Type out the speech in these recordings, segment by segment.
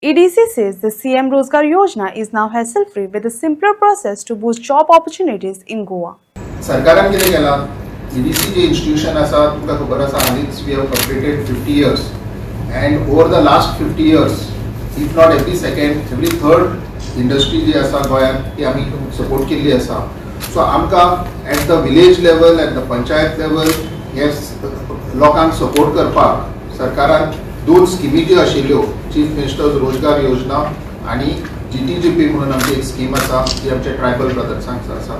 EDC says the CM Rozgar Yojana is now hassle-free with a simpler process to boost job opportunities in Goa. सरकारान कितें केलां EDC जे institution आसा तुमकां खबर आसा हालींच we have completed 50 years and over the last 50 years if not every second every third industry जी आसा गोंयांत ती आमी सपोर्ट केल्ली आसा. सो आमकां at the village level at the panchayat level हे लोकांक सपोर्ट करपाक सरकारान दोन स्किमी ज्यो आशिल्ल्यो चीफ मिनिस्टर्स रोजगार योजना आणि GTGP म्हणून आमची एक स्कीम आसा जी आमच्या ट्रायबल ब्रदर्सांक आसा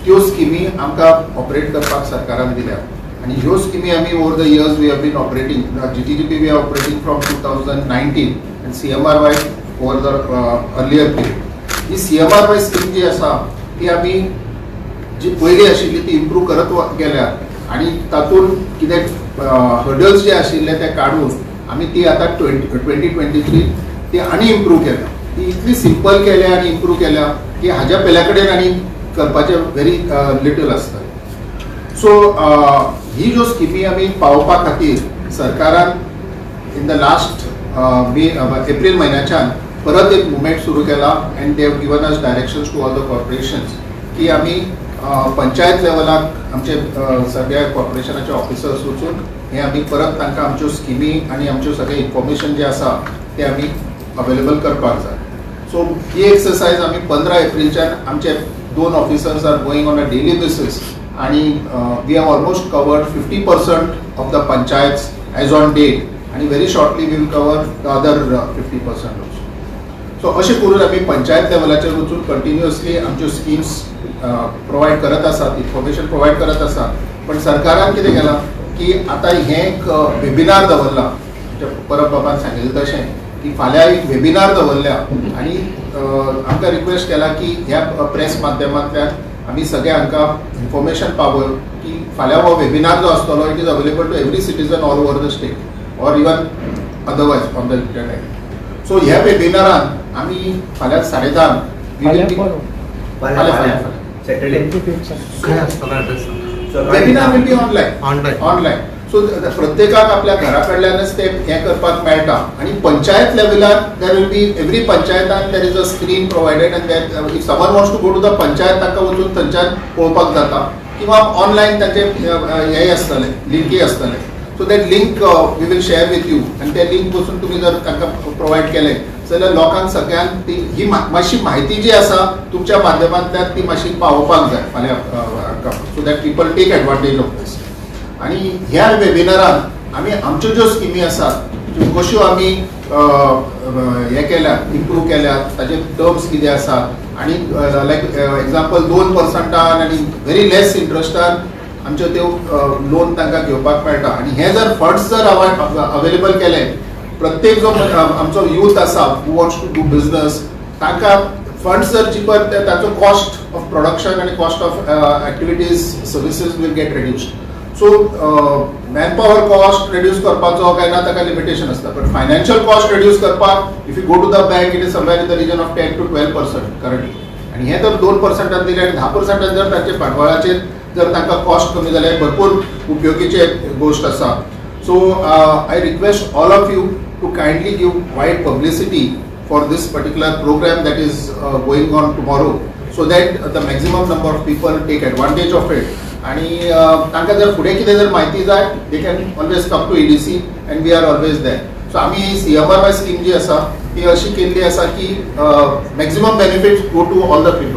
त्यो स्किमी आमकां ऑपरेट करपाक सरकारान दिल्या आणि ह्यो स्किमी आमी over the years we have been operating GTGP we are operating from 2019 and CMRY over the earlier period. ही CMRY स्कीम जी आसा ती आमी जी पयली आशिल्ली ती इम्प्रूव करत गेल्या आणि तातूंत कितें हर्डल्स जे आशिल्ले ते काडून आमी ती आतां 2023 ती आनी इम्प्रूव केल्या. ती इतली सिंपल केल्या आणि इम्प्रूव केल्या की हाज्या पयल्या कडेन आनी करपाचें व्हेरी लिटल आसता. सो ही ज्यो स्किमी आमी पावोवपा खातीर सरकारान इन द लास्ट एप्रील म्हयन्याच्यान परत एक मुवमेंट सुरू केला and they have given us directions to all the corporations की आमी पंचायत लेवलाक आमचे सगळ्या कॉर्पोरेशनाचे ऑफिसर्स वचून हे आमी परत तांकां आमच्यो स्किमी आनी आमच्यो सगळे इन्फॉर्मेशन जे आसा ते आमी अवेलेबल करपाक जाय. सो ही एक्सरसाइज आमी 15 एप्रिलच्यान आमचे दोन officers are going on a daily basis आणि we have almost covered 50% of the panchayats as on date आणि very shortly we will cover the other 50% also. So अशें करून आमी पंचायत लेवलाचेर वचून कंटिन्युअसली आमच्यो स्किम्स प्रोवायड करत आसात, इन्फॉर्मेशन प्रोवायड करत आसात. पण सरकारान कितें केलां की आतां हें एक वेबिनार दवरला परब बाबान सांगिल्लें तशें की फाल्यां एक वेबिनार दवरल्या आणि आमकां रिक्वेस्ट केला की ह्या प्रेस माध्यमांतल्यान आमी सगळ्या हांकां इन्फॉर्मेशन पावय की फाल्यां हो वेबिनार जो आसतलो it is available to every citizen all over the state or even otherwise on the internet. So ह्या वेबिनारान आमी फाल्यां 10:30 webinar will be online. So प्रत्येकाक आपल्या घराकडल्यानच ते हें करपाक मेळटा आणि पंचायत लेवलार देर विल बी एवरी पंचायतान there is a screen provided and if someone wants to go to the panchayat तांकां वचून थंयच्यान पळोवपाक जाता किंवा ऑनलायन तांचे हे आसतले लिंकी आसतले. So that link we will share with you आणि ते लिंक वचून तुमी जर तांकां प्रोवायड केले जाल्यार लोकांक सगळ्यांक ती ही मातशी म्हायती जी आसा तुमच्या माध्यमांतल्यान ती मातशी पावोवपाक जाय फाल्यां so that people take advantage of this. आणि ह्या वेबिनारान आमी आमच्यो ज्यो स्किमी आसात त्यो कश्यो आमी हे केल्या इम्प्रूव केल्या ताचे टर्म्स कितें आसात आणि लायक एग्जाम्पल 2% आनी व्हेरी लेस इंट्रस्टान आमच्यो त्यो लोन तांकां घेवपाक मेळटा. आणि हे जर फंड्स जर अवेलेबल केले प्रत्येक जो आमचो यूथ आसा who wants to do business तांकां फंड्स जर चिपर ताचो कॉस्ट ऑफ प्रोडक्शन आनी cost of activities services will get reduced. So manpower cost reduce करपाचो काय ना ताका लिमिटेशन आसता बट फायनान्शियल कॉस्ट रिड्यूस करपाक if you go to the bank it is somewhere in the region of 10 to 12% currently. आणि हे जर 2% दिले आणि 10% जर ताचे भांडवलाचेर जर तांकां कॉस्ट कमी जाल्यार भरपूर उपयोगीचे गोष्ट आसा. So I request all of you to kindly give wide publicity for this particular programme that is going on tomorrow so that the maximum number of people take advantage of it. आणि तांकां जर फुडें कितें जर म्हायती जाय they can always come to EDC and we are always there. So आमी ही CMRY स्कीम जी आसा ती अशी केल्ली आसा की maximum benefits go to all the people.